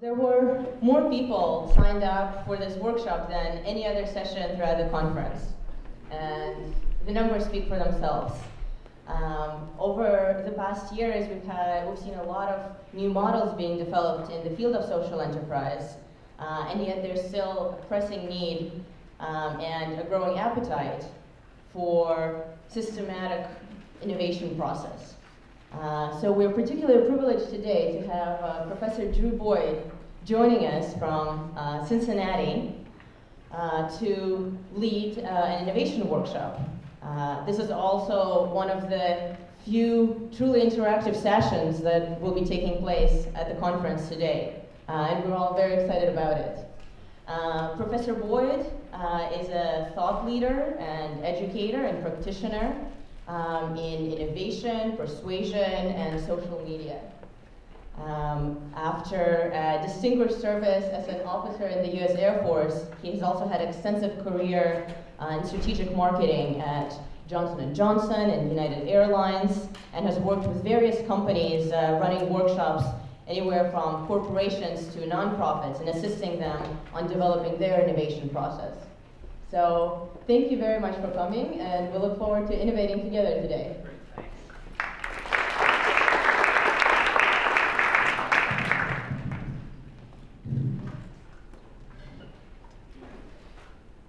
There were more people signed up for this workshop than any other session throughout the conference, and the numbers speak for themselves. Over the past years, we've seen a lot of new models being developed in the field of social enterprise, and yet there's still a pressing need and a growing appetite for systematic innovation process. So we're particularly privileged today to have Professor Drew Boyd joining us from Cincinnati to lead an innovation workshop. This is also one of the few truly interactive sessions that will be taking place at the conference today, and we're all very excited about it. Professor Boyd is a thought leader and educator and practitioner in innovation, persuasion, and social media. After a distinguished service as an officer in the US Air Force, he has also had extensive career in strategic marketing at Johnson & Johnson and United Airlines, and has worked with various companies running workshops anywhere from corporations to nonprofits and assisting them on developing their innovation process. So thank you very much for coming, and we look forward to innovating together today. Great,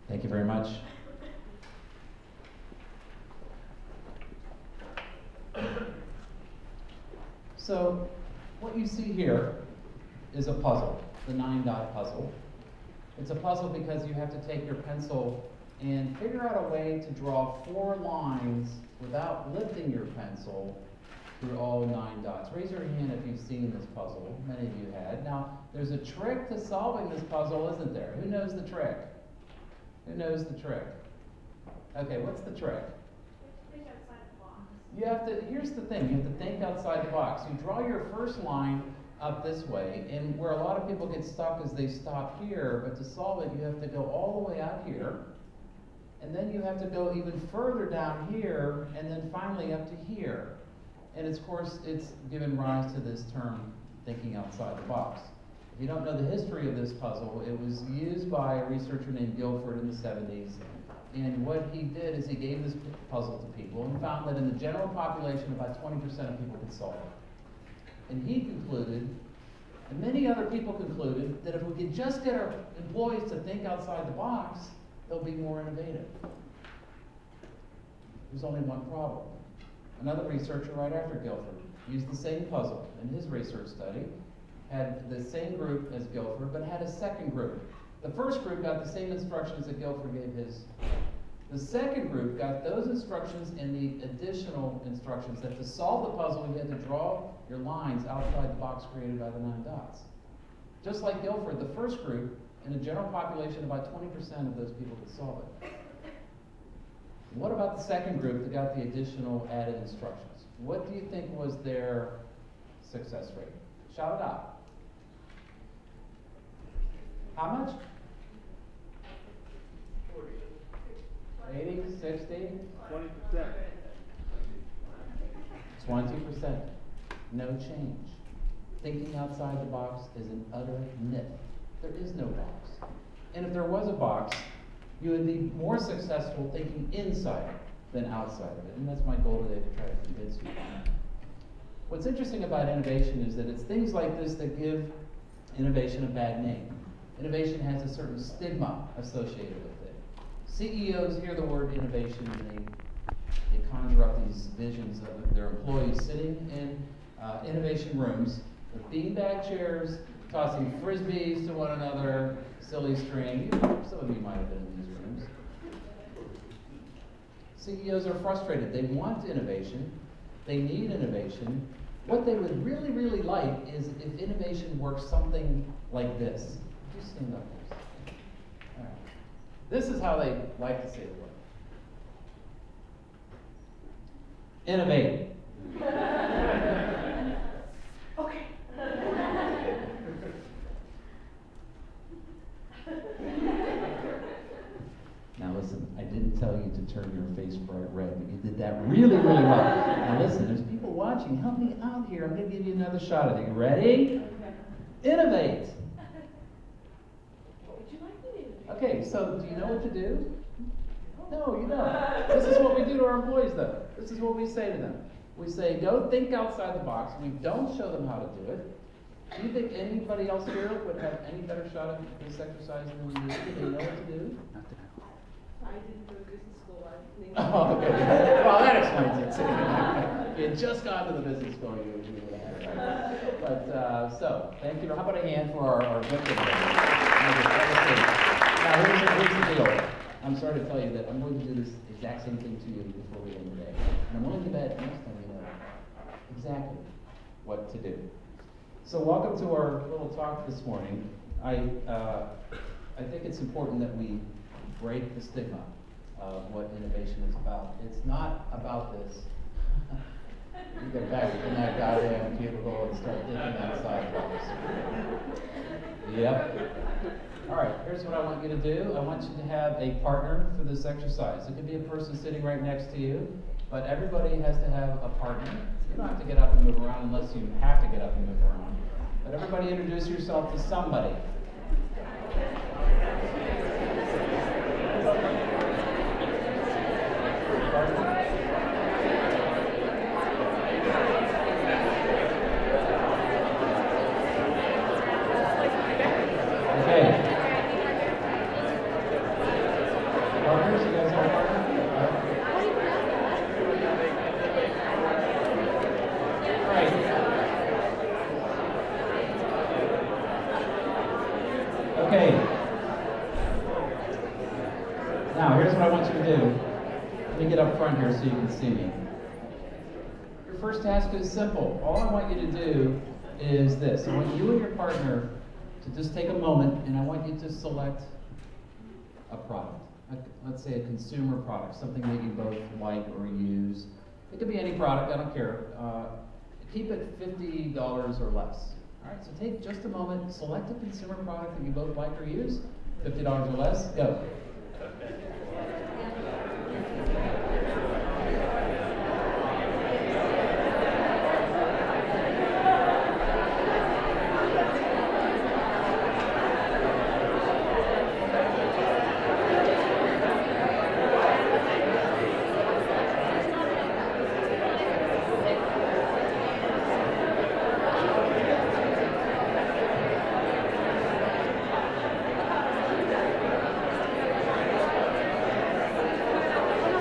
thank you very much. So what you see here is a puzzle, the 9-dot puzzle. It's a puzzle because you have to take your pencil and figure out a way to draw 4 lines without lifting your pencil through all 9 dots. Raise your hand if you've seen this puzzle. Many of you had. Now, there's a trick to solving this puzzle, isn't there? Who knows the trick? Who knows the trick? Okay, what's the trick? Think outside the box. You have to, here's the thing, you have to think outside the box. You draw your first line up this way, and where a lot of people get stuck is they stop here, but to solve it you have to go all the way out here, and then you have to go even further down here, and then finally up to here. And of course it's given rise to this term, thinking outside the box. If you don't know the history of this puzzle, it was used by a researcher named Guilford in the 70s, and what he did is he gave this puzzle to people and found that in the general population about 20% of people could solve it. And he concluded, and many other people concluded, that if we could just get our employees to think outside the box, they'll be more innovative. There's only one problem. Another researcher right after Guilford used the same puzzle in his research study, had the same group as Guilford, but had a second group. The first group got the same instructions that Guilford gave his. The second group got those instructions and the additional instructions that to solve the puzzle, you had to draw your lines outside the box created by the 9 dots. Just like Guilford, the first group, in the general population, about 20% of those people could solve it. What about the second group that got the additional added instructions? What do you think was their success rate? Shout it out. How much? 80, 60? 20%. 20%. No change. Thinking outside the box is an utter myth. There is no box. And if there was a box, you would be more successful thinking inside than outside of it. And that's my goal today, to try to convince you. What's interesting about innovation is that it's things like this that give innovation a bad name. Innovation has a certain stigma associated with it. CEOs hear the word innovation and they conjure up these visions of their employees sitting in innovation rooms with beanbag chairs, tossing frisbees to one another, silly string. Some of you might have been in these rooms. CEOs are frustrated. They want innovation. They need innovation. What they would really, really like is if innovation works something like this. Just stand up, please. All right. This is how they like to say the word. Innovate. Okay. Now listen, I didn't tell you to turn your face bright red, but you did that really, really well. Now listen, there's people watching. Help me out here. I'm going to give you another shot at it. You ready? Innovate. What would you like me to do? Okay, so do you know what to do? No, you don't. This is what we do to our employees, though. This is what we say to them. We say, go think outside the box. We don't show them how to do it. Do you think anybody else here would have any better shot at this exercise than we do? Do they know what to do? I didn't go to business school. Oh, okay. Well, that explains it. If you had just gone to the business school, you would be able to have it right. But, so, thank you. How about a hand for our victim? Now, here's the deal. I'm sorry to tell you that I'm going to do this exact same thing to you before we end the day. And I'm willing to bet next time you know exactly what to do. So welcome to our little talk this morning. I think it's important that we break the stigma of what innovation is about. It's not about this. You get back in that goddamn cubicle and start thinking outside the box. Yep. All right, here's what I want you to do. I want you to have a partner for this exercise. It could be a person sitting right next to you, but everybody has to have a partner. You don't have to get up and move around unless you have to get up and move around. But everybody introduce yourself to somebody. Okay. Partners, you guys have a partner? All right. Okay. Now, here's what I want you to do. Let me get up front here so you can see me. Your first task is simple. All I want you to do is this. I want you and your partner to just take a moment, and I want you to select a product. Let's say a consumer product, something that you both like or use. It could be any product, I don't care. Keep it $50 or less. All right, so take just a moment, select a consumer product that you both like or use, $50 or less, go.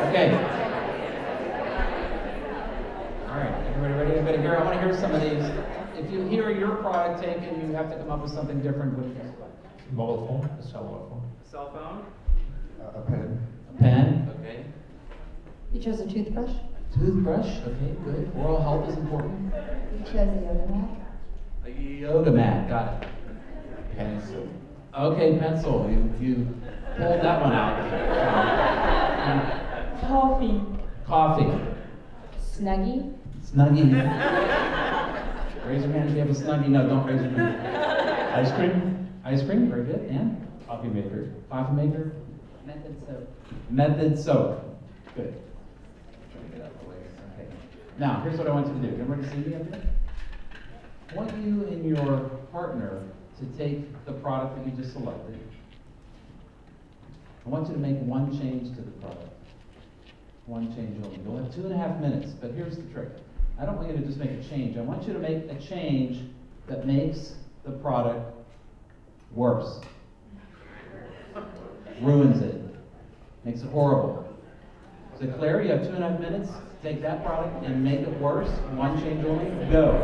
Okay. All right, everybody ready? Everybody here? I want to hear some of these. If you hear your product taken, you have to come up with something different. What do you select? Mobile phone, a cell phone. Cell phone? A pen. A pen, okay. You chose a toothbrush? Toothbrush, okay, good. Oral health is important. You chose a yoga mat? A yoga mat, got it. Pencil. Okay, pencil. You pulled that one out. Coffee. Coffee. Snuggie? Snuggie. Raise your hand if you have a Snuggie. No, don't raise your hand. Ice cream. Ice cream, very good. And? Coffee maker. Coffee maker. Method soap. Method soap. Good. Try to get out of the way. Okay. Now, here's what I want you to do. Everybody see me up here? I want you and your partner to take the product that you just selected. I want you to make one change to the product. One change only. You'll have 2.5 minutes, but here's the trick. I don't want you to just make a change. I want you to make a change that makes the product worse. Ruins it. Makes it horrible. Is it clear? You have 2.5 minutes. Take that product and make it worse. One change only. Go.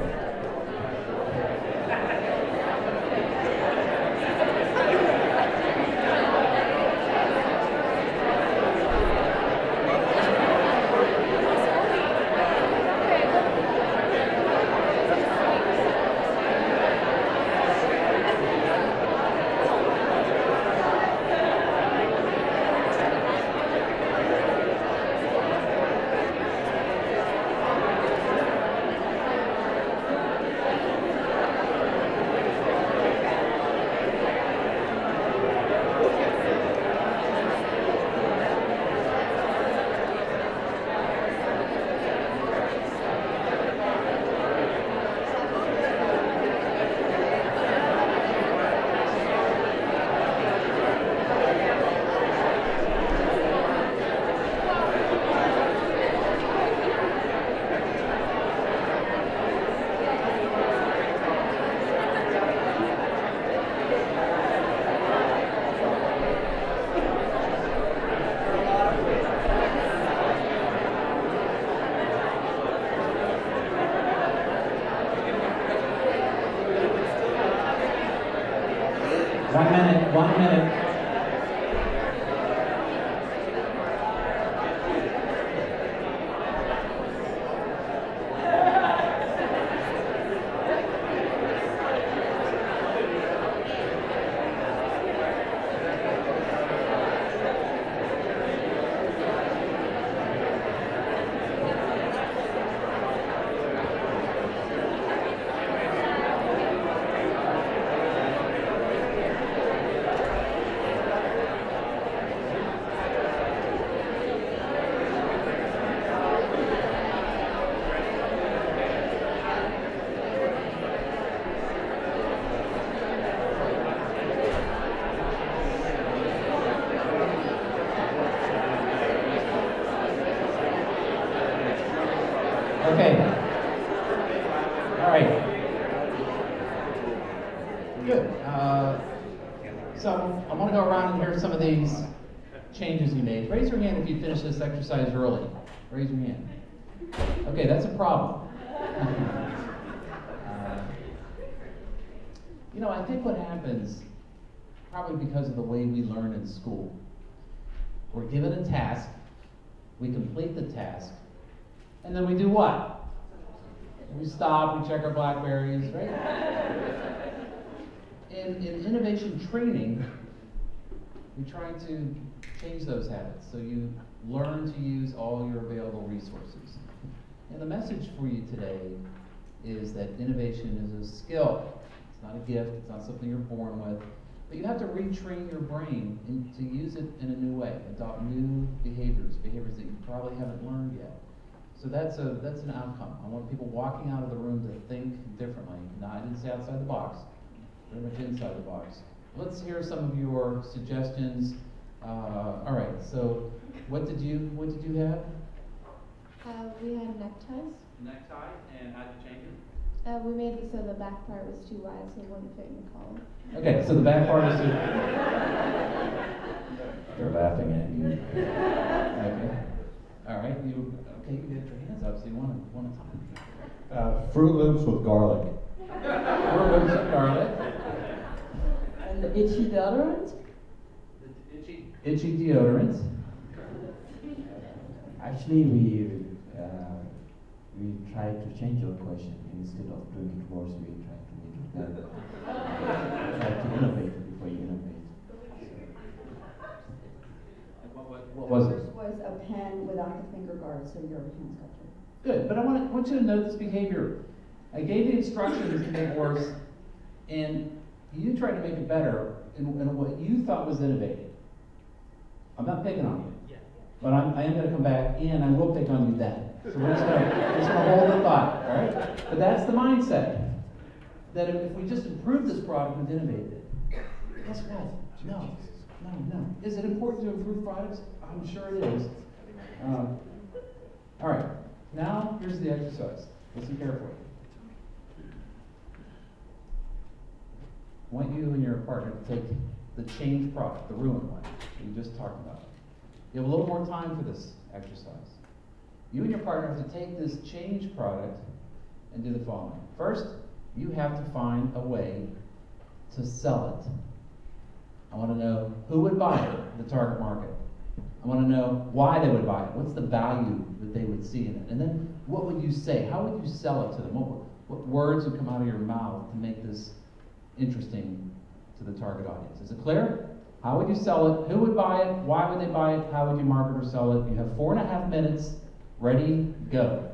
1 minute, 1 minute. Okay. All right. Good. So I want to go around and hear some of these changes you made. Raise your hand if you finished this exercise early. Raise your hand. Okay, that's a problem. You know, I think what happens, probably because of the way we learn in school, we're given a task, we complete the task, and then we do what? We stop, we check our Blackberries, right? In innovation training, we try to change those habits so you learn to use all your available resources. And the message for you today is that innovation is a skill. It's not a gift, it's not something you're born with, but you have to retrain your brain to use it in a new way, adopt new behaviors that you probably haven't learned yet. So that's an outcome. I want people walking out of the room to think differently. Now, I didn't say outside the box, very much inside the box. Let's hear some of your suggestions. All right, so what did you have? We had neckties. Necktie, and how'd you change it? We made it so the back part was too wide, so it wouldn't fit in the collar. Okay, so the back part is They're laughing at you. okay. All right, you get your hands up, so you want to talk. Fruit Loops with garlic. Fruit Loops with garlic. And the itchy deodorant? Itchy deodorant. Actually, we try to change your question. Instead of doing it worse, we try to make it better. Try to innovate before you innovate. What was it? First was a pen without the finger guard, so your hands got dirty. Good, but I want you to note this behavior. I gave the instructions to make it worse, and you tried to make it better in what you thought was innovative. I'm not picking on you, but I am going to come back, and I will pick on you then. So we're just going to hold the thought, all right? But that's the mindset, that if we just improve this product and innovate it, guess what? No. Is it important to improve products? I'm sure it is. All right, now here's the exercise. Listen carefully. I want you and your partner to take the changed product, the ruined one, that you just talked about. You have a little more time for this exercise. You and your partner have to take this changed product and do the following. First, you have to find a way to sell it. I want to know who would buy it, the target market. I want to know why they would buy it. What's the value that they would see in it? And then what would you say? How would you sell it to them? What words would come out of your mouth to make this interesting to the target audience? Is it clear? How would you sell it? Who would buy it? Why would they buy it? How would you market or sell it? You have 4.5 minutes. Ready, go.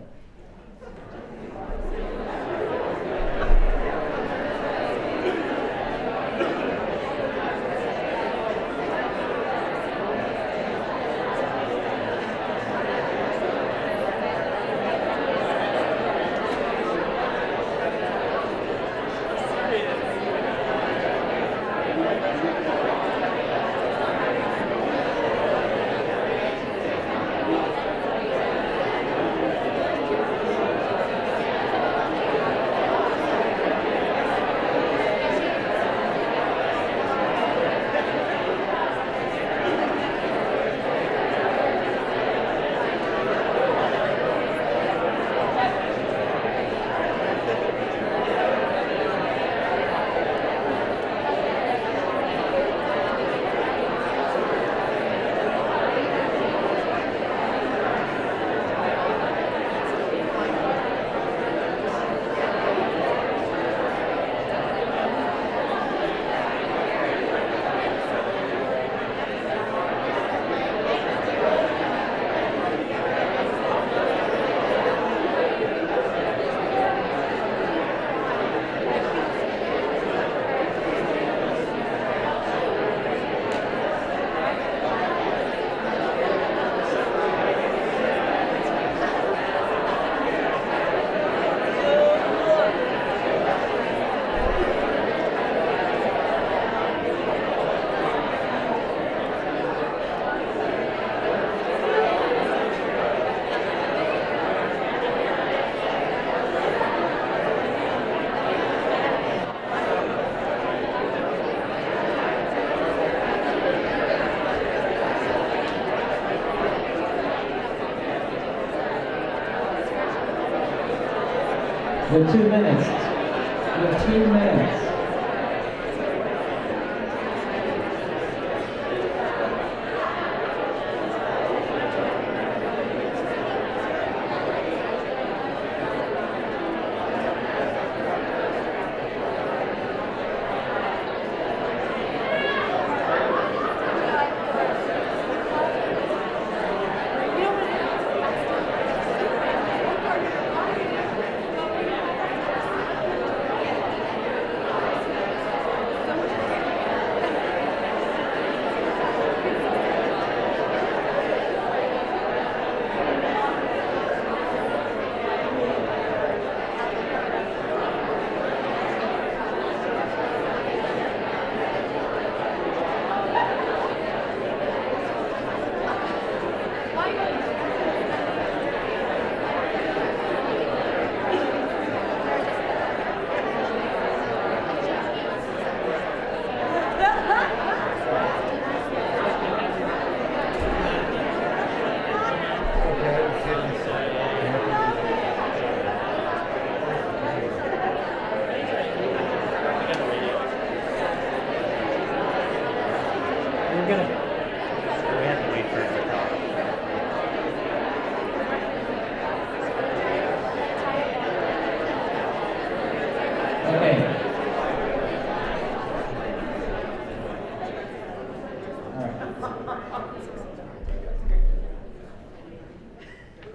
You have 2 minutes. You have 2 minutes.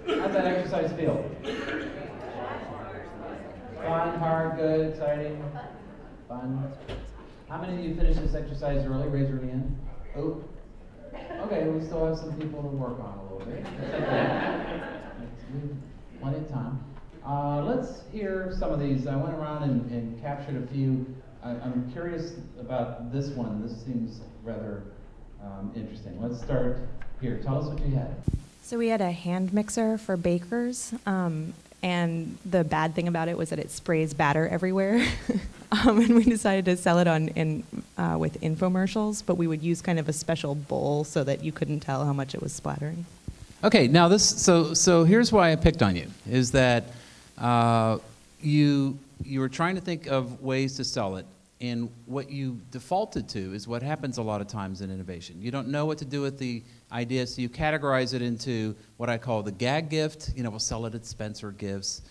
How's that exercise feel? Fun, hard, good, exciting? Fun. How many of you finished this exercise early? Raise your hand. Oh. Okay, we still have some people to work on a little bit. That's okay. Plenty of time. Let's hear some of these. I went around and captured a few. I'm curious about this one. This seems rather interesting. Let's start here. Tell us what you had. So we had a hand mixer for bakers, and the bad thing about it was that it sprays batter everywhere. And we decided to sell it with infomercials, but we would use kind of a special bowl so that you couldn't tell how much it was splattering. Okay, now so here's why I picked on you, is that you were trying to think of ways to sell it, and what you defaulted to is what happens a lot of times in innovation. You don't know what to do with the idea, so you categorize it into what I call the gag gift. We'll sell it at Spencer Gifts,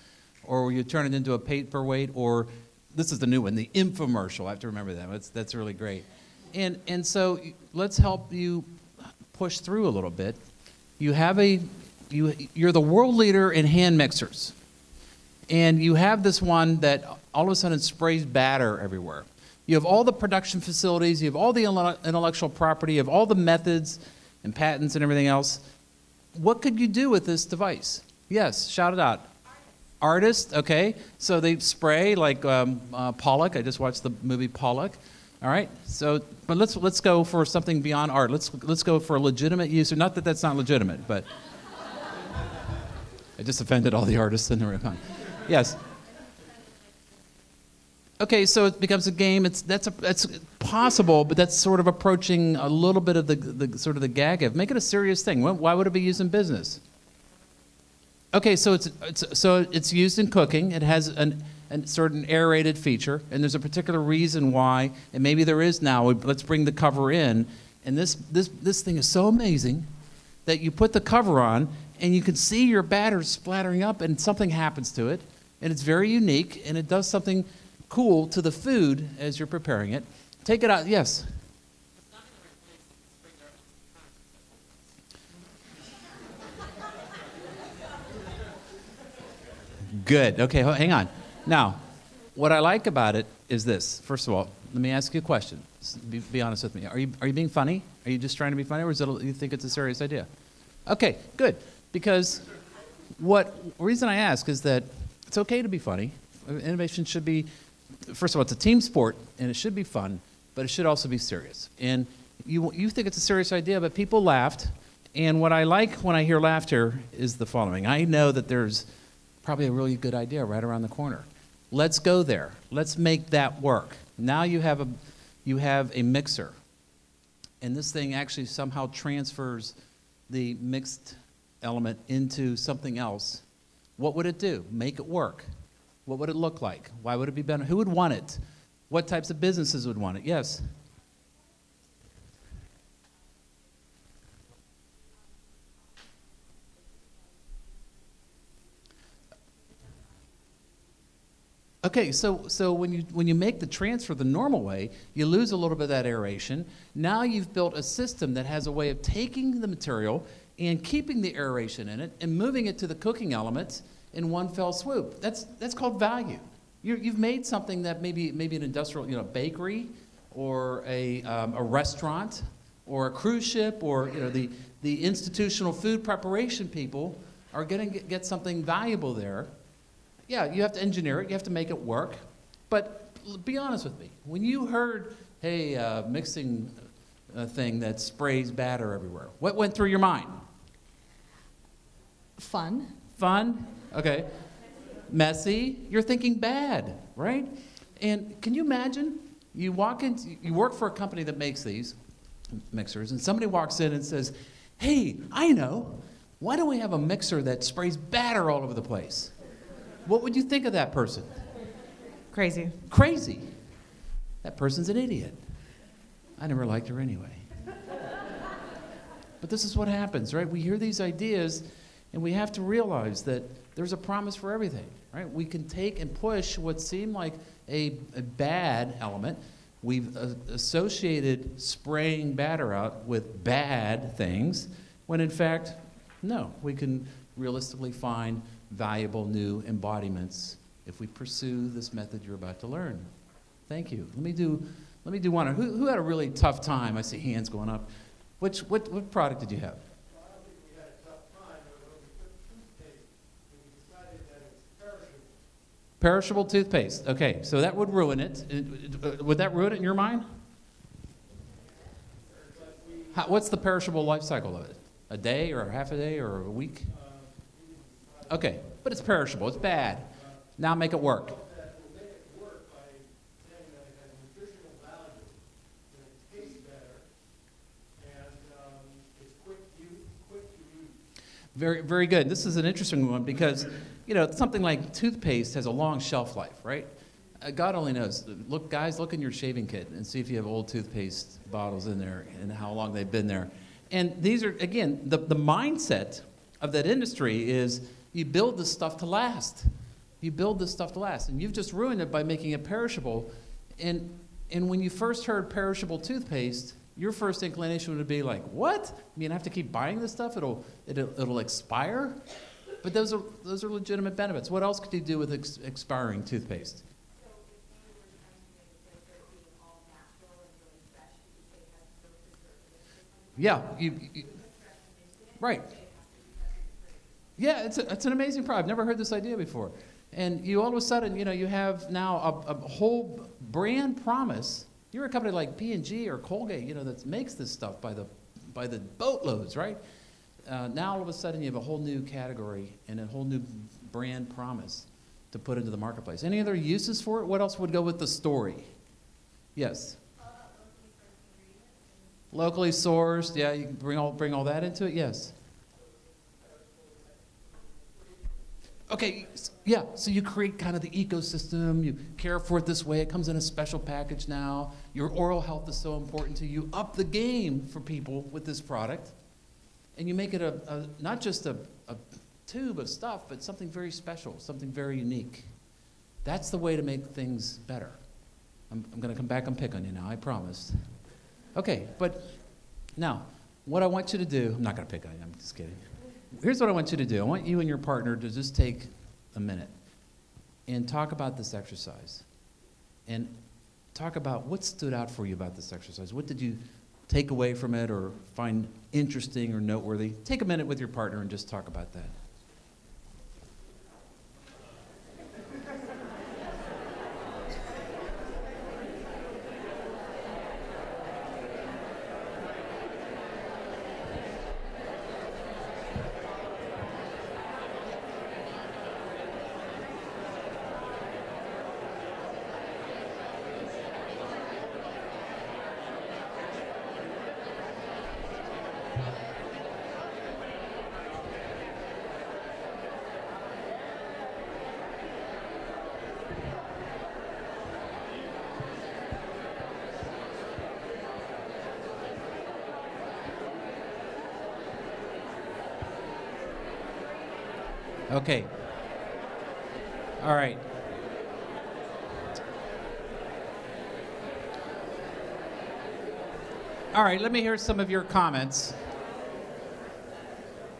or you turn it into a paperweight, or this is the new one, the infomercial. I have to remember that. That's really great. And so let's help you push through a little bit. You're the world leader in hand mixers, and you have this one that all of a sudden sprays batter everywhere. You have all the production facilities, you have all the intellectual property, you have all the methods and patents and everything else. What could you do with this device? Yes, shout it out. Artist, okay. So they spray like Pollock. I just watched the movie Pollock. All right. So, but let's go for something beyond art. Let's go for a legitimate use. Not that that's not legitimate, but I just offended all the artists in the room. Yes. Okay, so it becomes a game. That's possible, but that's sort of approaching a little bit of the sort of the gag of make it a serious thing. Why would it be used in business? Okay, so it's used in cooking. It has a certain aerated feature, and there's a particular reason why. And maybe there is now. Let's bring the cover in, and this thing is so amazing that you put the cover on, and you can see your batter splattering up, and something happens to it, and it's very unique, and it does something cool to the food as you're preparing it. Take it out. Yes. Good. Okay, hang on. Now, what I like about it is this. First of all, let me ask you a question. Be honest with me. Are you being funny? Are you just trying to be funny, or you think it's a serious idea? Okay, good. Because the reason I ask is that it's okay to be funny. Innovation should be, first of all, it's a team sport, and it should be fun, but it should also be serious. And you think it's a serious idea, but people laughed. And what I like when I hear laughter is the following. I know that there's probably a really good idea right around the corner. Let's go there. Let's make that work. Now you have a mixer, and this thing actually somehow transfers the mixed element into something else. What would it do? Make it work. What would it look like? Why would it be better? Who would want it? What types of businesses would want it? Yes? Okay, so when you make the transfer the normal way, you lose a little bit of that aeration. Now you've built a system that has a way of taking the material and keeping the aeration in it and moving it to the cooking elements in one fell swoop. That's called value. You've made something that maybe an industrial, bakery, or a restaurant, or a cruise ship, or the institutional food preparation people are going to get something valuable there. Yeah, you have to engineer it, you have to make it work, but be honest with me. When you heard, hey, mixing a thing that sprays batter everywhere, what went through your mind? Fun. Fun? Okay. Messy? You're thinking bad, right? And can you imagine, you work for a company that makes these mixers, and somebody walks in and says, hey, I know, why don't we have a mixer that sprays batter all over the place? What would you think of that person? Crazy. Crazy. That person's an idiot. I never liked her anyway. But this is what happens, right? We hear these ideas, and we have to realize that there's a promise for everything, right? We can take and push what seemed like a bad element. We've associated spraying batter out with bad things, when in fact, no, we can realistically find valuable new embodiments if we pursue this method you're about to learn. Thank you. Let me do one. Who had a really tough time? I see hands going up. What product did you have? Well, I don't think we had a tough time, but when we took toothpaste, we decided that it was perishable. Perishable toothpaste. Okay, so that would ruin it. Would that ruin it in your mind? What's the perishable life cycle of it? A day or a half a day or a week? Okay, but it's perishable. It's bad. Now make it work. We'll make it work by saying that it has nutritional value, that it tastes better, and it's quick to use. Very, very good. This is an interesting one because, something like toothpaste has a long shelf life, right? God only knows. Look, guys, look in your shaving kit and see if you have old toothpaste bottles in there and how long they've been there. And these are, again, the mindset of that industry is you build this stuff to last. You build this stuff to last. And you've just ruined it by making it perishable. And when you first heard perishable toothpaste, your first inclination would be like, what? I mean, I have to keep buying this stuff? It'll expire? But those are legitimate benefits. What else could you do with expiring toothpaste? Yeah, right. Yeah, it's an amazing product. I've never heard this idea before. And you all of a sudden, you have now a whole brand promise. You're a company like P&G or Colgate, that makes this stuff by the boatloads, right? Now all of a sudden you have a whole new category and a whole new brand promise to put into the marketplace. Any other uses for it? What else would go with the story? Yes. Locally sourced, yeah, you can bring all that into it, yes. Okay, yeah, so you create kind of the ecosystem, you care for it this way, it comes in a special package now, your oral health is so important to you, up the game for people with this product, and you make it not just a tube of stuff, but something very special, something very unique. That's the way to make things better. I'm going to come back and pick on you now, I promise. Okay, but now, what I want you to do, I'm not going to pick on you, I'm just kidding. Here's what I want you to do. I want you and your partner to just take a minute and talk about this exercise. And talk about what stood out for you about this exercise. What did you take away from it or find interesting or noteworthy? Take a minute with your partner and just talk about that. Okay. All right. All right, let me hear some of your comments.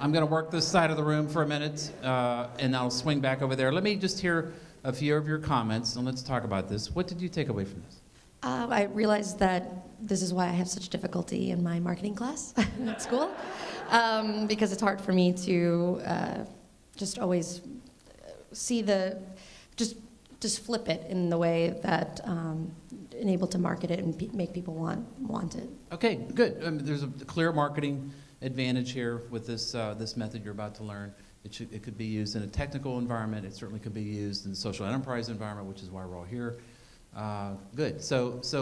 I'm going to work this side of the room for a minute, and I'll swing back over there. Let me just hear a few of your comments, and let's talk about this. What did you take away from this? I realized that this is why I have such difficulty in my marketing class at school, because it's hard for me to just always see just flip it in the way that enable to market it and make people want it. Okay, good. There's a clear marketing advantage here with this this method you're about to learn. It could be used in a technical environment. It certainly could be used in the social enterprise environment, which is why we're all here. Good.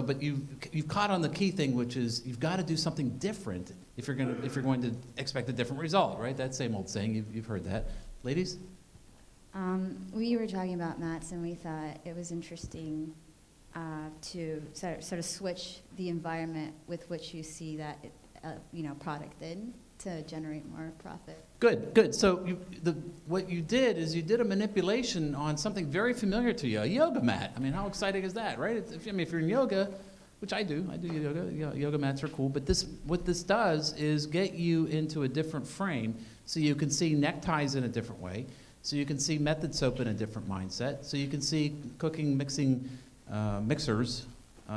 But you've caught on the key thing, which is you've got to do something different if you're going to expect a different result, right? That same old saying. You've heard that, ladies. We were talking about mats, and we thought it was interesting to sort of switch the environment with which you see that product in to generate more profit. Good. So what you did is you did a manipulation on something very familiar to you, a yoga mat. I mean, how exciting is that, right? If you're in yoga, which I do yoga. Yoga mats are cool. But what this does is get you into a different frame, so you can see neckties in a different way, so you can see method soap in a different mindset, so you can see cooking, mixing mixers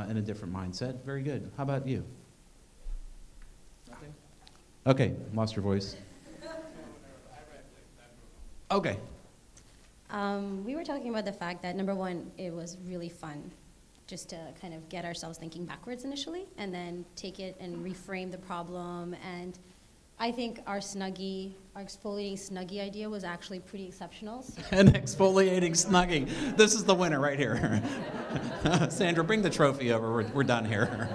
in a different mindset. Very good. How about you? Nothing? Okay, lost your voice. Okay. We were talking about the fact that, number one, it was really fun just to kind of get ourselves thinking backwards initially and then take it and reframe the problem. And I think our exfoliating Snuggie idea was actually pretty exceptional. So. An exfoliating Snuggie. This is the winner right here. Sandra, bring the trophy over. We're done here.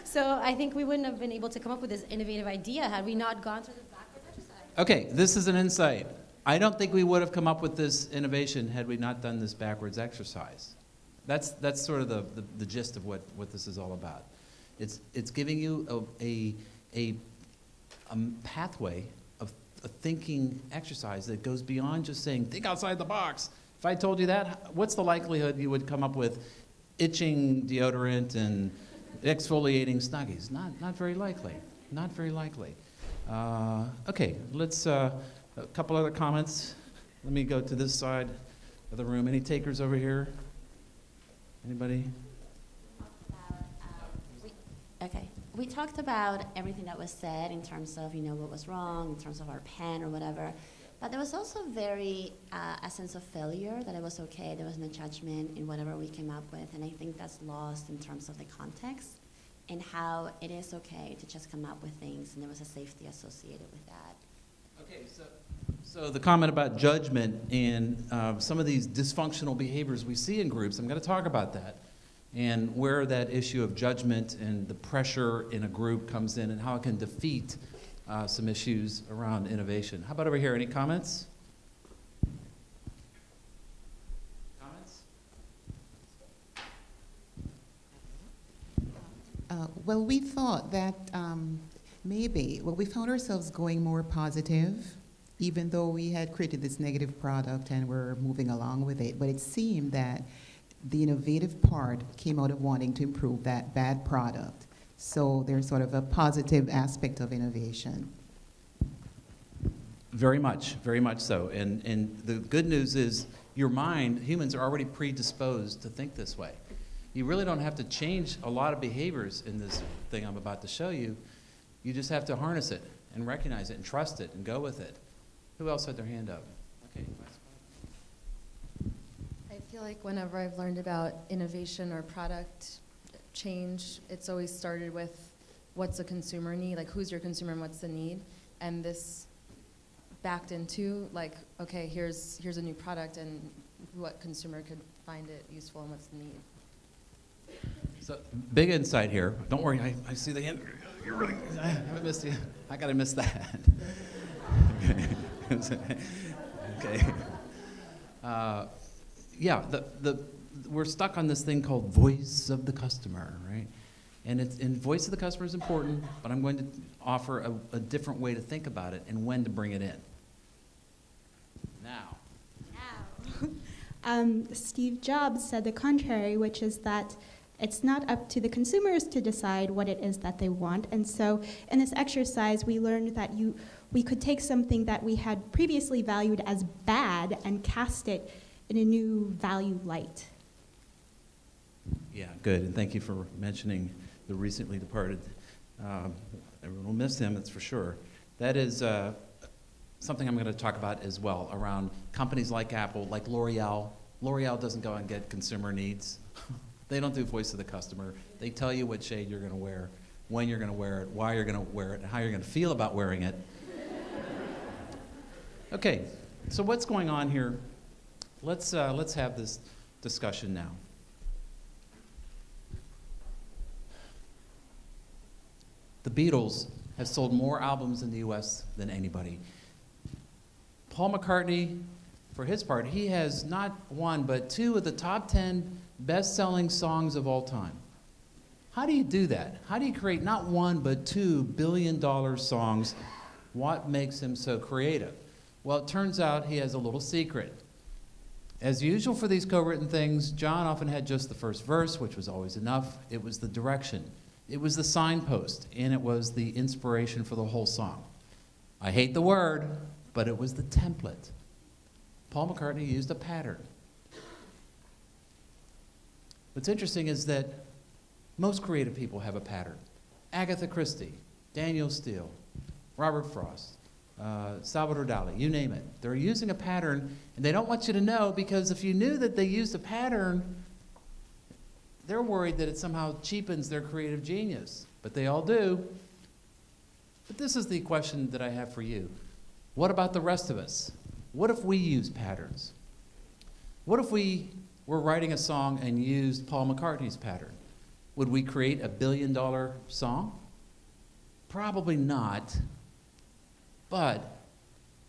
So I think we wouldn't have been able to come up with this innovative idea had we not gone through this backwards exercise. Okay, this is an insight. I don't think we would have come up with this innovation had we not done this backwards exercise. That's sort of the gist of what this is all about. It's giving you a pathway of a thinking exercise that goes beyond just saying, think outside the box. If I told you that, what's the likelihood you would come up with itching deodorant and exfoliating Snuggies? Not very likely. Not very likely. Okay, let's... a couple other comments. Let me go to this side of the room. Any takers over here? Anybody? Okay. We talked about everything that was said in terms of, what was wrong, in terms of our pen or whatever. But there was also a sense of failure, that it was okay, there was no judgment in whatever we came up with. And I think that's lost in terms of the context and how it is okay to just come up with things, and there was a safety associated with that. Okay, so the comment about judgment and some of these dysfunctional behaviors we see in groups, I'm going to talk about that, and where that issue of judgment and the pressure in a group comes in and how it can defeat some issues around innovation. How about over here? Any comments? Well, we thought that we found ourselves going more positive, even though we had created this negative product and we're moving along with it. But it seemed that the innovative part came out of wanting to improve that bad product. So there's sort of a positive aspect of innovation. Very much so. And the good news is humans are already predisposed to think this way. You really don't have to change a lot of behaviors in this thing I'm about to show you. You just have to harness it and recognize it and trust it and go with it. Who else had their hand up? Okay. I feel like whenever I've learned about innovation or product change, it's always started with what's a consumer need, like who's your consumer and what's the need. And this backed into like, okay, here's a new product and what consumer could find it useful and what's the need. So big insight here. Don't worry, I see the hand. You're really, I haven't missed you. I gotta miss that. Okay. We're stuck on this thing called voice of the customer, right? And voice of the customer is important, but I'm going to offer a different way to think about it and when to bring it in. Now. Steve Jobs said the contrary, which is that it's not up to the consumers to decide what it is that they want. And so in this exercise, we learned that we could take something that we had previously valued as bad and cast it in a new value light. Yeah, good, and thank you for mentioning the recently departed. Everyone will miss him, that's for sure. That is something I'm going to talk about as well, around companies like Apple, like L'Oreal. L'Oreal doesn't go and get consumer needs. They don't do voice of the customer. They tell you what shade you're going to wear, when you're going to wear it, why you're going to wear it, and how you're going to feel about wearing it. Okay, so what's going on here? Let's have this discussion now. The Beatles have sold more albums in the US than anybody. Paul McCartney, for his part, he has not one but 2 of the top 10 best-selling songs of all time. How do you do that? How do you create not 1 but 2 billion-dollar songs? What makes him so creative? Well, it turns out he has a little secret. As usual for these co-written things, John often had just the first verse, which was always enough. It was the direction. It was the signpost, and it was the inspiration for the whole song. I hate the word, but it was the template. Paul McCartney used a pattern. What's interesting is that most creative people have a pattern. Agatha Christie, Daniel Steele, Robert Frost, Salvador Dali, you name it. They're using a pattern, and they don't want you to know, because if you knew that they used a pattern, they're worried that it somehow cheapens their creative genius. But they all do. But this is the question that I have for you. What about the rest of us? What if we use patterns? What if we were writing a song and used Paul McCartney's pattern? Would we create a billion-dollar song? Probably not. But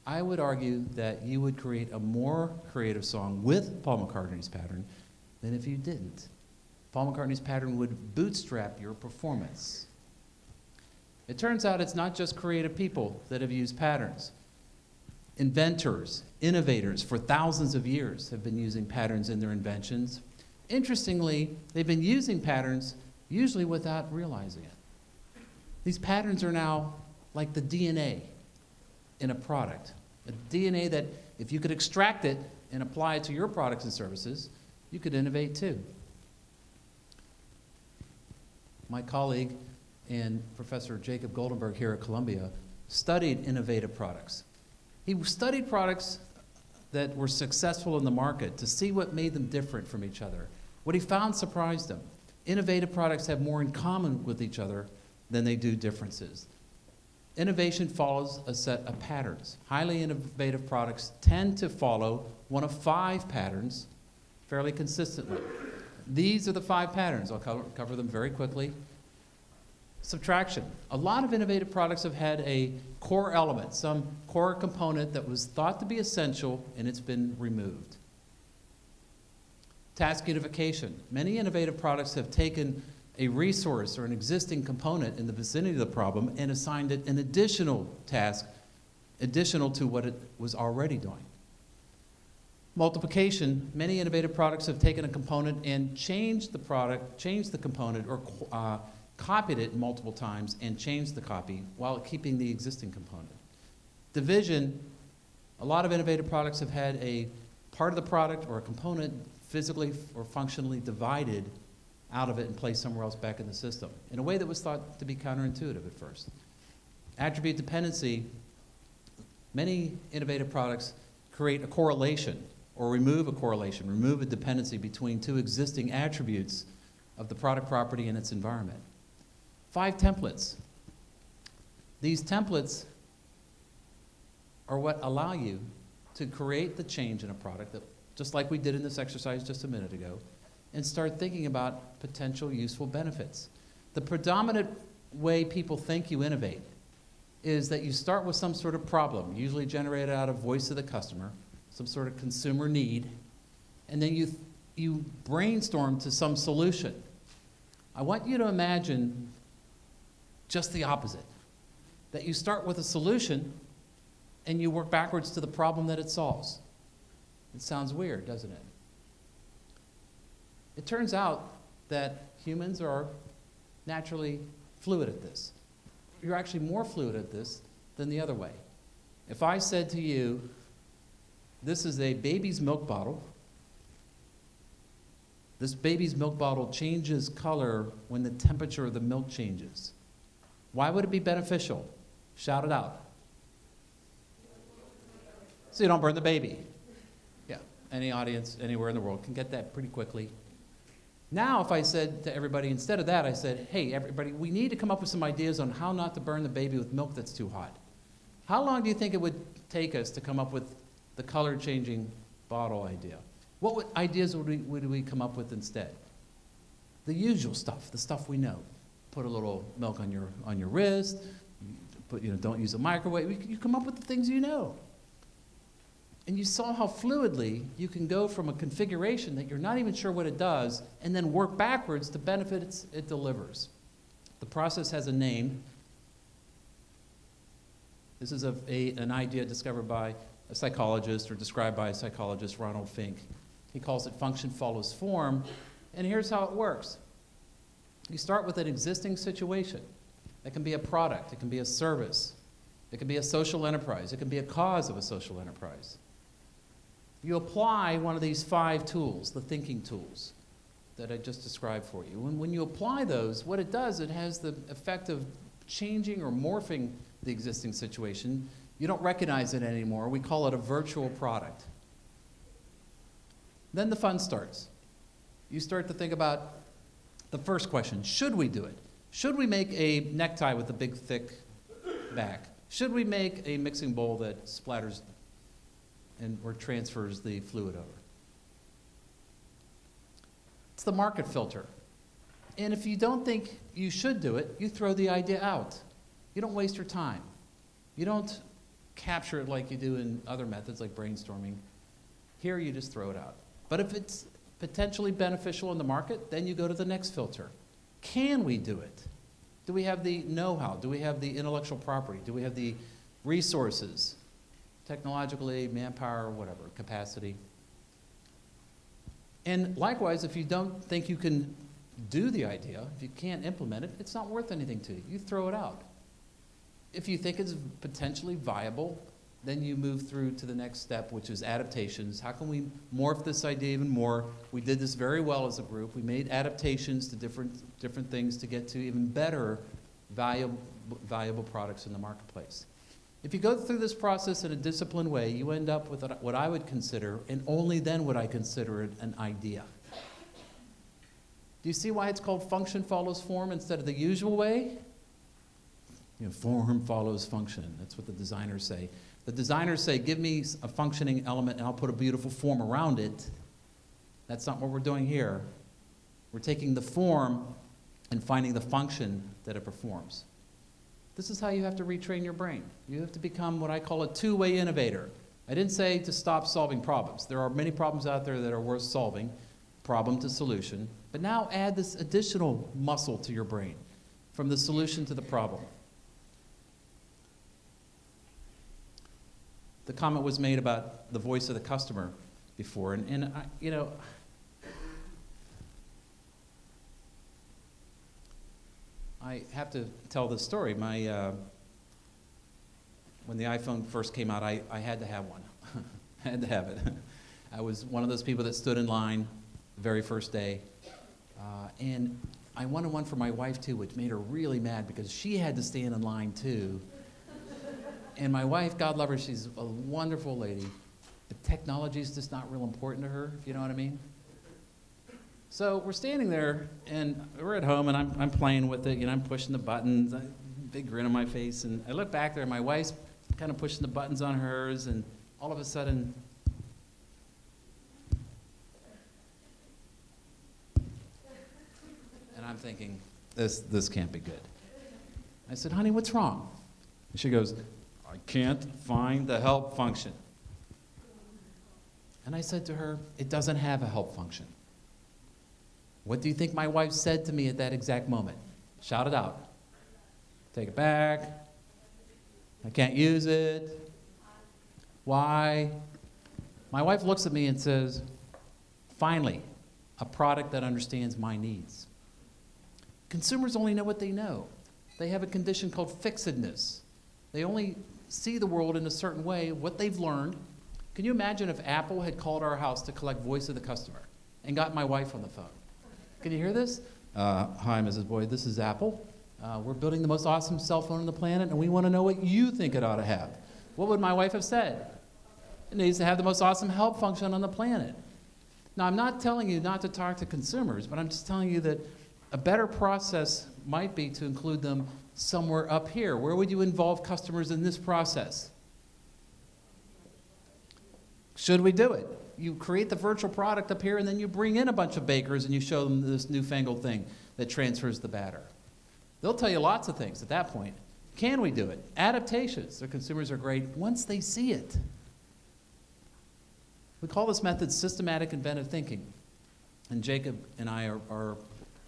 I would argue that you would create a more creative song with Paul McCartney's pattern than if you didn't. Paul McCartney's pattern would bootstrap your performance. It turns out it's not just creative people that have used patterns. Inventors, innovators for thousands of years have been using patterns in their inventions. Interestingly, they've been using patterns usually without realizing it. These patterns are now like the DNA in a product. A DNA that if you could extract it and apply it to your products and services, you could innovate too. My colleague and Professor Jacob Goldenberg here at Columbia studied innovative products. He studied products that were successful in the market to see what made them different from each other. What he found surprised him. Innovative products have more in common with each other than they do differences. Innovation follows a set of patterns. Highly innovative products tend to follow one of 5 patterns fairly consistently. These are the 5 patterns. I'll cover them very quickly. Subtraction. A lot of innovative products have had a core element, some core component that was thought to be essential, and it's been removed. Task unification. Many innovative products have taken a resource or an existing component in the vicinity of the problem and assigned it an additional task, additional to what it was already doing. Multiplication. Many innovative products have taken a component and changed the component, or copied it multiple times and changed the copy while keeping the existing component. Division. A lot of innovative products have had a part of the product or a component physically or functionally divided out of it and placed somewhere else back in the system in a way that was thought to be counterintuitive at first. Attribute dependency. Many innovative products create a correlation or remove a correlation, remove a dependency between 2 existing attributes of the product property and its environment. 5 templates. These templates are what allow you to create the change in a product, that, just like we did in this exercise just a minute ago, and start thinking about potential useful benefits. The predominant way people think you innovate is that you start with some sort of problem, usually generated out of voice of the customer, some sort of consumer need, and then you brainstorm to some solution. I want you to imagine just the opposite, that you start with a solution and you work backwards to the problem that it solves. It sounds weird, doesn't it? It turns out that humans are naturally fluid at this. You're actually more fluid at this than the other way. If I said to you, this is a baby's milk bottle. This baby's milk bottle changes color when the temperature of the milk changes. Why would it be beneficial? Shout it out. So you don't burn the baby. Yeah, any audience anywhere in the world can get that pretty quickly. Now, if I said to everybody, instead of that, I said, hey, everybody, we need to come up with some ideas on how not to burn the baby with milk that's too hot. How long do you think it would take us to come up with the color-changing bottle idea? What ideas would we come up with instead? The usual stuff, the stuff we know. Put a little milk on your wrist. Don't use a microwave. You come up with the things you know. And you saw how fluidly you can go from a configuration that you're not even sure what it does and then work backwards to benefits it delivers. The process has a name. This is an idea discovered by a psychologist or described by a psychologist, Ronald Fink. He calls it function follows form. And here's how it works. You start with an existing situation. That can be a product. It can be a service. It can be a social enterprise. It can be a cause of a social enterprise. You apply one of these 5 tools, the thinking tools that I just described for you. When you apply those, what it does, it has the effect of changing or morphing the existing situation. You don't recognize it anymore. We call it a virtual product. Then the fun starts. You start to think about the first question, should we do it? Should we make a necktie with a big, thick back? Should we make a mixing bowl that splatters or transfers the fluid over? It's the market filter. And if you don't think you should do it, you throw the idea out. You don't waste your time. You don't capture it like you do in other methods like brainstorming. Here you just throw it out. But if it's potentially beneficial in the market, then you go to the next filter. Can we do it? Do we have the know-how? Do we have the intellectual property? Do we have the resources? Technologically, manpower, whatever, capacity. And likewise, if you don't think you can do the idea, if you can't implement it, it's not worth anything to you. You throw it out. If you think it's potentially viable, then you move through to the next step, which is adaptations. How can we morph this idea even more? We did this very well as a group. We made adaptations to different things to get to even better, valuable products in the marketplace. If you go through this process in a disciplined way, you end up with what I would consider, and only then would I consider it an idea. Do you see why it's called function follows form instead of the usual way? Form follows function. That's what the designers say. The designers say, give me a functioning element and I'll put a beautiful form around it. That's not what we're doing here. We're taking the form and finding the function that it performs. This is how you have to retrain your brain. You have to become what I call a two-way innovator. I didn't say to stop solving problems. There are many problems out there that are worth solving, problem to solution. But now add this additional muscle to your brain, from the solution to the problem. The comment was made about the voice of the customer before, and I have to tell this story. When the iPhone first came out, I had to have one. I had to have it. I was one of those people that stood in line the very first day, and I wanted one for my wife too, which made her really mad because she had to stand in line too. And my wife, God love her, she's a wonderful lady, but technology is just not real important to her, if you know what I mean. So we're standing there, and we're at home, and I'm playing with it. I'm pushing the buttons, big grin on my face, and I look back there, and my wife's kind of pushing the buttons on hers, and all of a sudden, and I'm thinking, this can't be good. I said, honey, what's wrong? And she goes, I can't find the help function. And I said to her, it doesn't have a help function. What do you think my wife said to me at that exact moment? Shout it out. Take it back. I can't use it. Why? My wife looks at me and says, finally, a product that understands my needs. Consumers only know what they know. They have a condition called fixedness. They only see the world in a certain way, what they've learned. Can you imagine if Apple had called our house to collect voice of the customer and got my wife on the phone? Can you hear this? Hi, Mrs. Boyd, this is Apple. We're building the most awesome cell phone on the planet, and we want to know what you think it ought to have. What would my wife have said? It needs to have the most awesome help function on the planet. Now, I'm not telling you not to talk to consumers, but I'm just telling you that a better process might be to include them somewhere up here. Where would you involve customers in this process? Should we do it? You create the virtual product up here, and then you bring in a bunch of bakers and you show them this newfangled thing that transfers the batter. They'll tell you lots of things at that point. Can we do it? Adaptations. The consumers are great once they see it. We call this method systematic inventive thinking. And Jacob and I are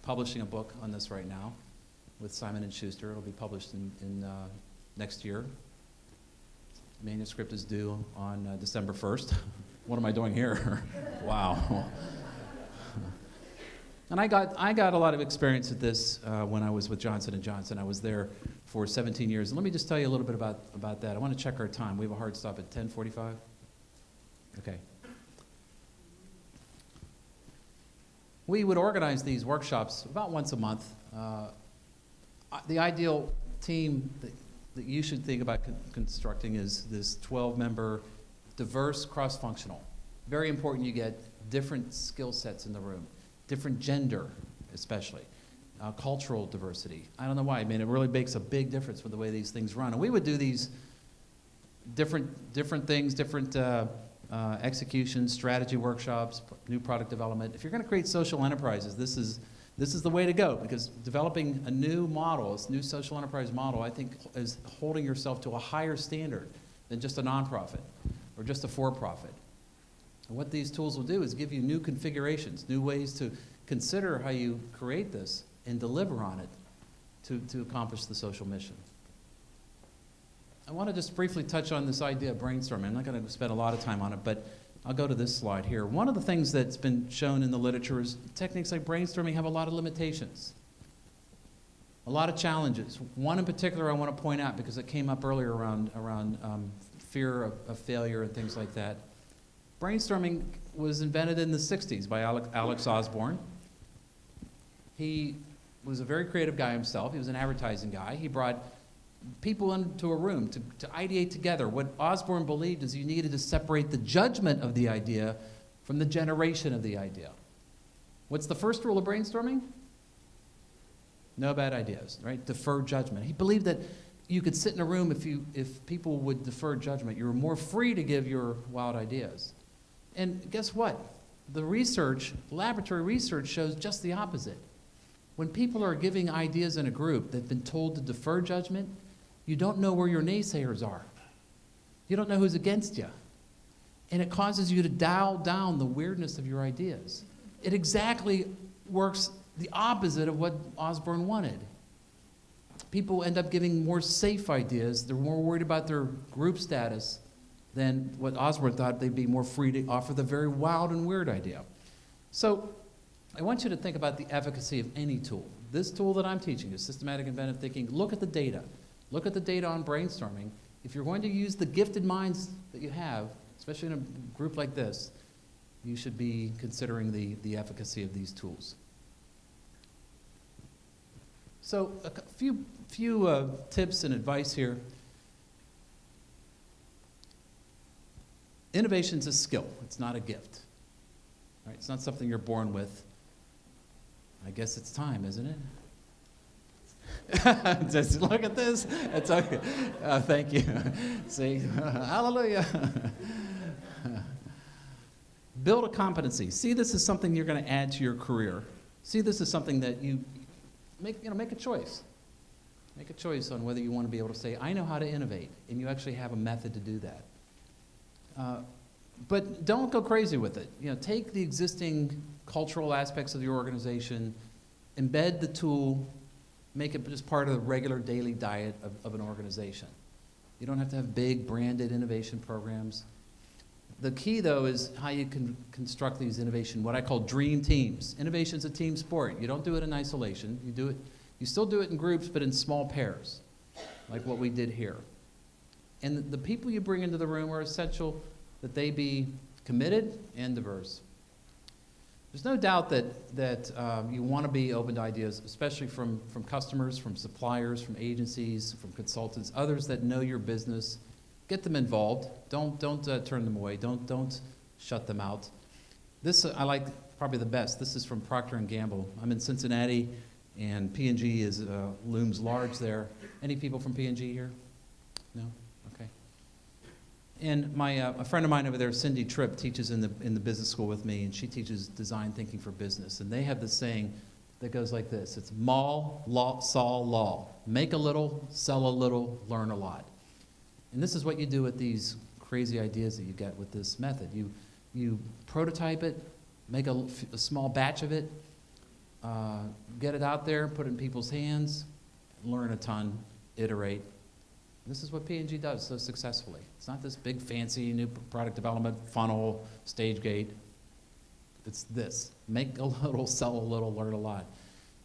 publishing a book on this right now with Simon & Schuster. It'll be published in next year. Manuscript is due on December 1st. What am I doing here? Wow. And I got a lot of experience at this when I was with Johnson & Johnson. I was there for 17 years. And let me just tell you a little bit about that. I want to check our time. We have a hard stop at 10:45. Okay. We would organize these workshops about once a month. The ideal team that you should think about constructing is this 12-member, diverse, cross-functional. Very important you get different skill sets in the room, different gender especially, cultural diversity. I don't know why. I mean, it really makes a big difference with the way these things run. And we would do these different things, different executions, strategy workshops, new product development. If you're going to create social enterprises, this is the way to go, because developing a new model, this new social enterprise model, I think is holding yourself to a higher standard than just a nonprofit or just a for-profit. And what these tools will do is give you new configurations, new ways to consider how you create this and deliver on it to accomplish the social mission. I want to just briefly touch on this idea of brainstorming. I'm not going to spend a lot of time on it, but I'll go to this slide here. One of the things that's been shown in the literature is techniques like brainstorming have a lot of limitations, a lot of challenges. One in particular I want to point out because it came up earlier around fear of failure and things like that. Brainstorming was invented in the 60s by Alex Osborne. He was a very creative guy himself. He was an advertising guy. He brought people into a room to ideate together. What Osborne believed is you needed to separate the judgment of the idea from the generation of the idea. What's the first rule of brainstorming? No bad ideas, right? Defer judgment. He believed that you could sit in a room if people would defer judgment. You were more free to give your wild ideas. And guess what? The research, laboratory research, shows just the opposite. When people are giving ideas in a group that have been told to defer judgment, you don't know where your naysayers are. You don't know who's against you. And it causes you to dial down the weirdness of your ideas. It exactly works the opposite of what Osborne wanted. People end up giving more safe ideas. They're more worried about their group status than what Osborne thought they'd be more free to offer the very wild and weird idea. So I want you to think about the efficacy of any tool. This tool that I'm teaching is systematic inventive thinking. Look at the data. Look at the data on brainstorming. If you're going to use the gifted minds that you have, especially in a group like this, you should be considering the efficacy of these tools. So a few tips and advice here. Innovation's a skill. It's not a gift. Right? It's not something you're born with. I guess it's time, isn't it? Just look at this. It's okay. Thank you. See, hallelujah. Build a competency. See this as something you're going to add to your career. See this as something that you make a choice. Make a choice on whether you want to be able to say, I know how to innovate, and you actually have a method to do that. But don't go crazy with it. Take the existing cultural aspects of your organization, embed the tool, make it just part of the regular daily diet of an organization. You don't have to have big branded innovation programs. The key, though, is how you can construct these innovation, what I call dream teams. Innovation's a team sport. You don't do it in isolation. You still do it in groups, but in small pairs, like what we did here. And the people you bring into the room are essential that they be committed and diverse. There's no doubt that you want to be open to ideas, especially from customers, from suppliers, from agencies, from consultants, others that know your business. Get them involved. Don't turn them away. Don't shut them out. This I like probably the best. This is from Procter & Gamble. I'm in Cincinnati, and P&G looms large there. Any people from P&G here? No? Okay. And a friend of mine over there, Cindy Tripp, teaches in the business school with me, and she teaches design thinking for business. And they have this saying that goes like this. It's Maul, Law, Saw, Law. Make a little, sell a little, learn a lot. And this is what you do with these crazy ideas that you get with this method. You prototype it, make a small batch of it, get it out there, put it in people's hands, learn a ton, iterate. This is what P&G does so successfully. It's not this big fancy new product development funnel, stage gate. It's this. Make a little, sell a little, learn a lot.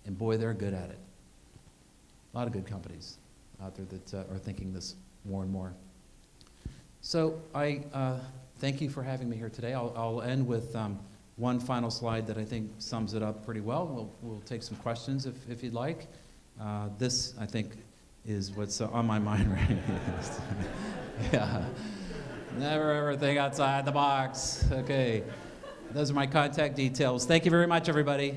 And boy, they're good at it. A lot of good companies out there that are thinking this more and more. So I thank you for having me here today. I'll end with one final slide that I think sums it up pretty well. We'll take some questions if you'd like. This, I think, is what's on my mind right now. Yeah. Never ever think outside the box. Okay. Those are my contact details. Thank you very much, everybody.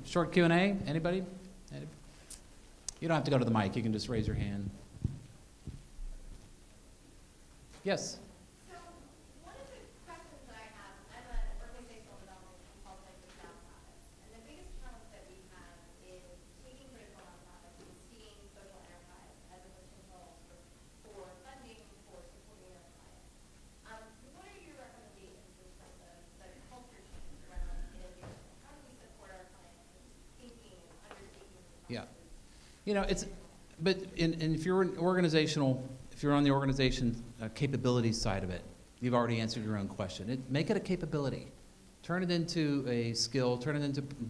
Short Q&A, anybody? You don't have to go to the mic, you can just raise your hand. Yes? So, one of the questions that I have, I'm an organizational development consultant with nonprofits, and the biggest challenge that we have is taking critical nonprofits and seeing social enterprise as a potential for funding, for supporting their clients. What are your recommendations in terms of the culture change around innovation? How do we support our clients in thinking and undertaking? Yeah. You know, if you're on the organization capability side of it, you've already answered your own question. Make it a capability. Turn it into a skill,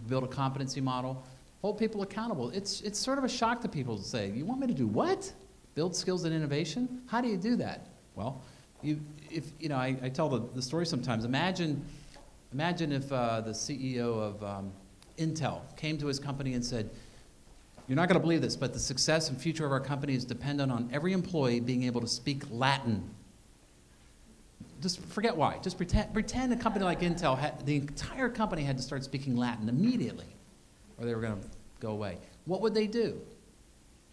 build a competency model, hold people accountable. It's sort of a shock to people to say, you want me to do what? Build skills and innovation? How do you do that? Well, I tell the story sometimes. Imagine if the CEO of Intel came to his company and said, you're not going to believe this, but the success and future of our company is dependent on every employee being able to speak Latin. Just forget why. Just pretend a company like Intel, the entire company had to start speaking Latin immediately, or they were going to go away. What would they do?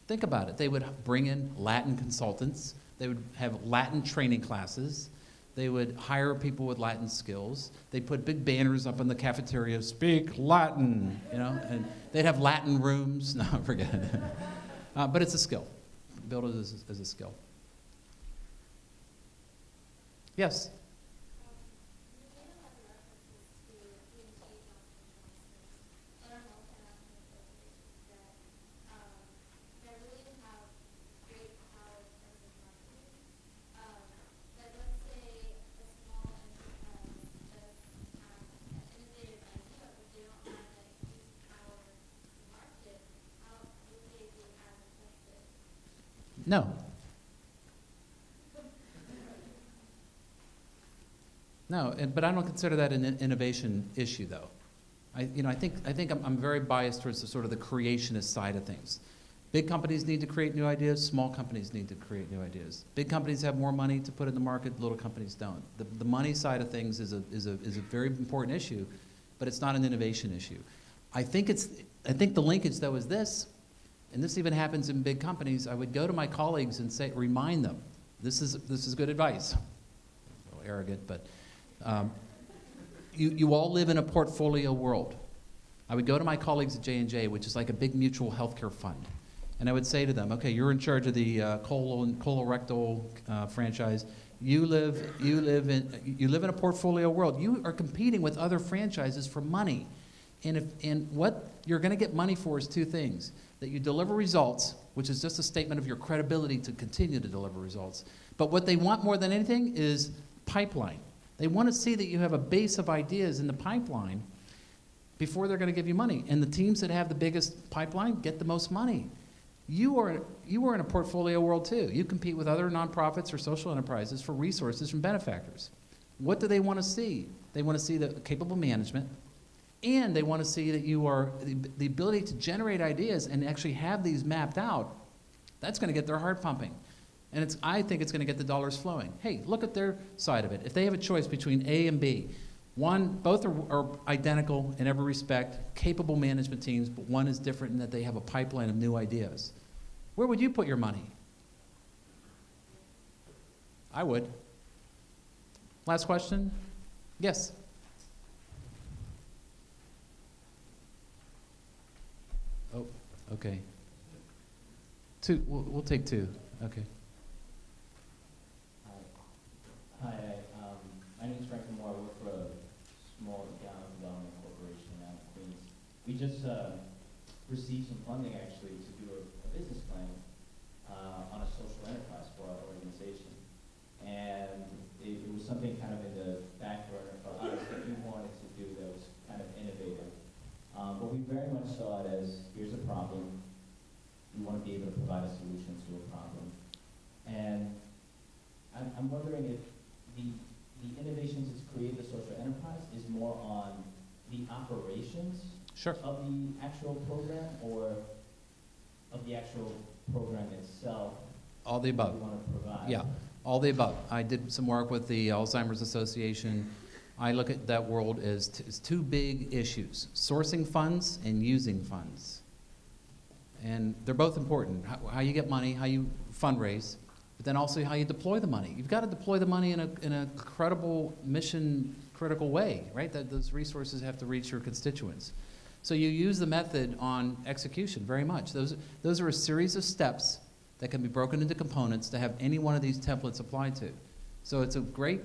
Think about it. They would bring in Latin consultants. They would have Latin training classes. They would hire people with Latin skills. They'd put big banners up in the cafeteria, speak Latin, and they'd have Latin rooms. No, forget it. But it's a skill. Build it as a skill. Yes? No, but I don't consider that an innovation issue, though. I think I'm very biased towards the creationist side of things. Big companies need to create new ideas. Small companies need to create new ideas. Big companies have more money to put in the market. Little companies don't. The money side of things is a very important issue, but it's not an innovation issue. I think the linkage, though, is this. And this even happens in big companies. I would go to my colleagues and remind them, this is good advice. A little arrogant, but you all live in a portfolio world. I would go to my colleagues at J&J, which is like a big mutual healthcare fund, and I would say to them, okay, you're in charge of the colorectal franchise. You live in a portfolio world. You are competing with other franchises for money, and what you're going to get money for is two things. that you deliver results, which is just a statement of your credibility to continue to deliver results. But what they want more than anything is pipeline. They want to see that you have a base of ideas in the pipeline before they're going to give you money. And the teams that have the biggest pipeline get the most money. You are in a portfolio world too. You compete with other nonprofits or social enterprises for resources from benefactors. What do they want to see? They want to see the capable management, and they want to see that you are the ability to generate ideas and actually have these mapped out. That's going to get their heart pumping. And I think it's going to get the dollars flowing. Hey, look at their side of it. If they have a choice between A and B, both are identical in every respect, capable management teams, but one is different in that they have a pipeline of new ideas. Where would you put your money? I would. Last question? Yes? Oh, okay. Two, we'll take two. Okay. Hi, my name is Frank Moore. I work for a small development corporation out of Queens. We just received some funding actually to do a business plan on a social enterprise for our organization. And it was something kind of in the back burner for us that we wanted to do that was kind of innovative. But we very much saw it as, here's a problem. We want to be able to provide a solution to a problem. And I'm wondering if the innovations that's created the social enterprise is more on the operations of the actual program or of the actual program itself. All the above. We want to provide. Yeah, all the above. I did some work with the Alzheimer's Association. I look at that world as two big issues: sourcing funds and using funds. And they're both important. How you get money, how you fundraise, but then also how you deploy the money. You've got to deploy the money in a credible, mission-critical way, right? That those resources have to reach your constituents. So you use the method on execution very much. Those are a series of steps that can be broken into components to have any one of these templates applied to. So it's a great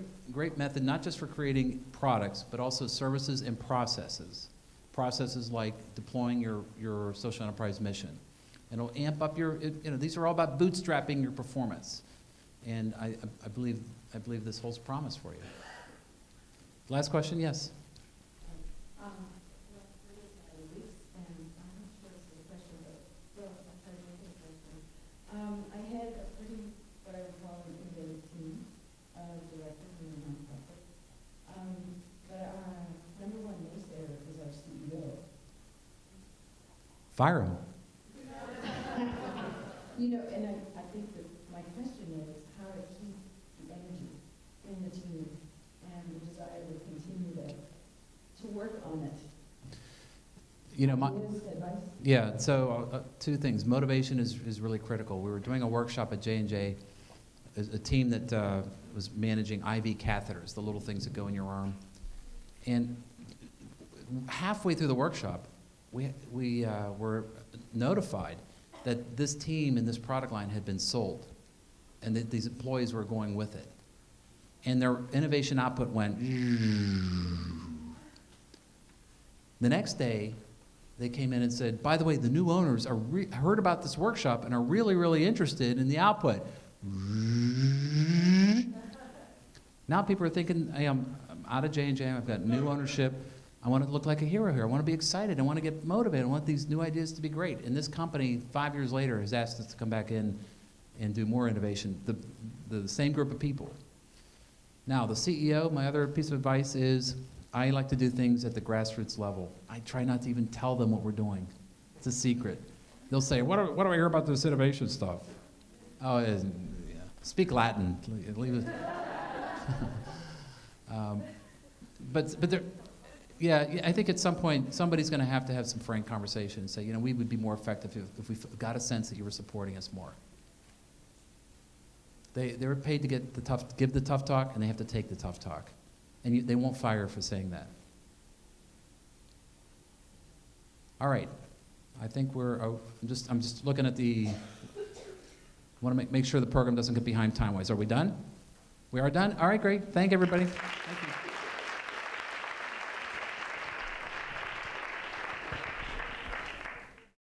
method, not just for creating products, but also services and processes. Processes like deploying your social enterprise mission. And it'll amp up these are all about bootstrapping your performance. And I believe this holds promise for you. Last question, yes? I had a pretty, what I would call an innovative team of directors in the nonprofit. But our number one naysayer is our CEO. Fire him. And I think that my question is how to keep the energy in the team and the desire to continue to work on it. Yeah, so two things. Motivation is really critical. We were doing a workshop at J&J, a team that was managing IV catheters, the little things that go in your arm. And halfway through the workshop, we were notified that this team and this product line had been sold, and that these employees were going with it. And their innovation output went. The next day, they came in and said, by the way, the new owners heard about this workshop and are really, really interested in the output. Now people are thinking, hey, I'm out of J&J, I've got new ownership, I want to look like a hero here, I want to be excited, I want to get motivated, I want these new ideas to be great. And this company, 5 years later, has asked us to come back in and do more innovation, the same group of people. Now, the CEO, my other piece of advice is, I like to do things at the grassroots level. I try not to even tell them what we're doing. It's a secret. They'll say, what do I hear about this innovation stuff? Oh, speak Latin. Leave it. I think at some point, somebody's going to have some frank conversation and say, we would be more effective if we got a sense that you were supporting us more. They were paid to give the tough talk, and they have to take the tough talk. And they won't fire for saying that. All right. I think I'm just looking at want to make sure the program doesn't get behind time-wise. Are we done? We are done? All right, great. Thank everybody. Thank you.